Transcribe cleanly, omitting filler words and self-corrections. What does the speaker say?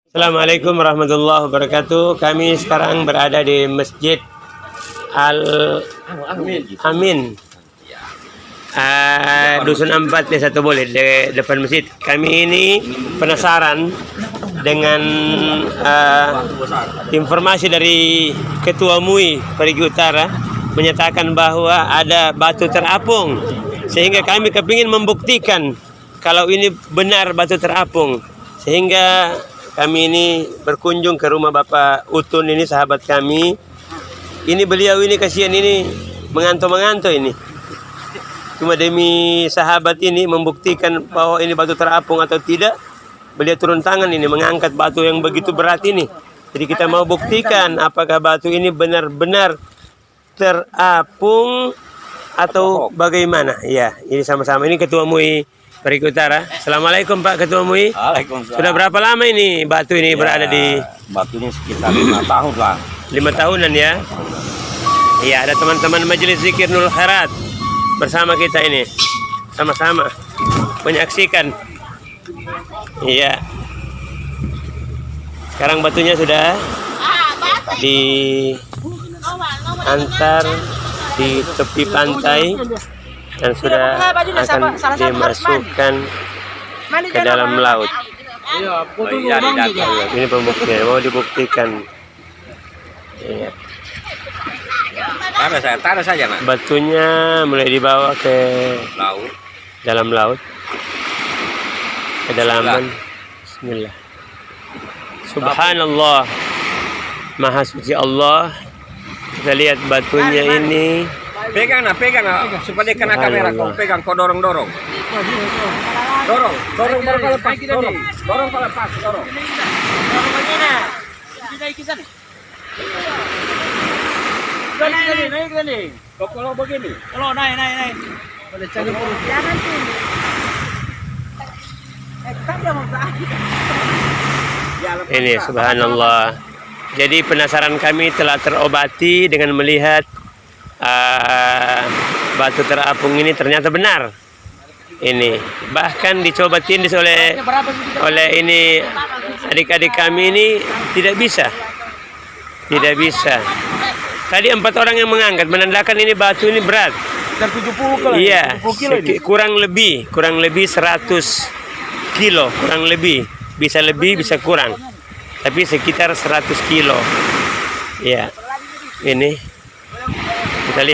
Assalamualaikum warahmatullahi wabarakatuh. Kami sekarang berada di Masjid Al-Amin, Dusun 4 Desa Tobolid, di depan masjid. Kami ini penasaran dengan informasi dari Ketua MUI Parigi Utara menyatakan bahwa ada batu terapung, sehingga kami kepingin membuktikan kalau ini benar batu terapung. Sehingga kami ini berkunjung ke rumah Bapak Utun, ini sahabat kami. Ini beliau ini kasihan ini mengantuk-mengantuk ini. Cuma demi sahabat ini membuktikan bahwa ini batu terapung atau tidak, beliau turun tangan ini mengangkat batu yang begitu berat ini. Jadi kita mau buktikan apakah batu ini benar-benar terapung atau bagaimana. Ya, ini sama-sama. Ini Ketua MUI Parigi Utara. Assalamualaikum Pak Ketua MUI. Waalaikumsalam. Sudah berapa lama ini batu ini berada di? Batu ini sekitar 5 tahun lah. 5 tahunan ya. Iya, ada teman-teman Majelis Zikir Nurul Khairat bersama kita ini. Sama-sama menyaksikan. Iya. Sekarang batunya sudah diantar di tepi pantai dan sudah akan dimasukkan ke dalam laut. Ini pembuktian, mau dibuktikan. Iya. Taruh saja, Pak. Batunya mulai dibawa ke Laut. dalam laut, kedalaman. Bismillah. Subhanallah, Maha Suci Allah. Kita lihat batunya ini. Pegang supaya kena kamera. Kau pegang, kau dorong. Dorong baru kau lepas. Dorong kau lepas, dorong. Naik. Kalau begini. Kalau naik. Jangan sini. Ini subhanallah. Jadi penasaran kami telah terobati dengan melihat batu terapung ini ternyata benar. Ini bahkan dicoba tindis oleh ini adik-adik kami ini tidak bisa. Tadi 4 orang yang mengangkat menandakan ini batu ini berat. Dan 70 kilo. Iya, 70 kilo ini. kurang lebih 100 kilo, kurang lebih. Bisa lebih, bisa kurang. Tapi sekitar 100 kilo. Ya. Ini kita lihat.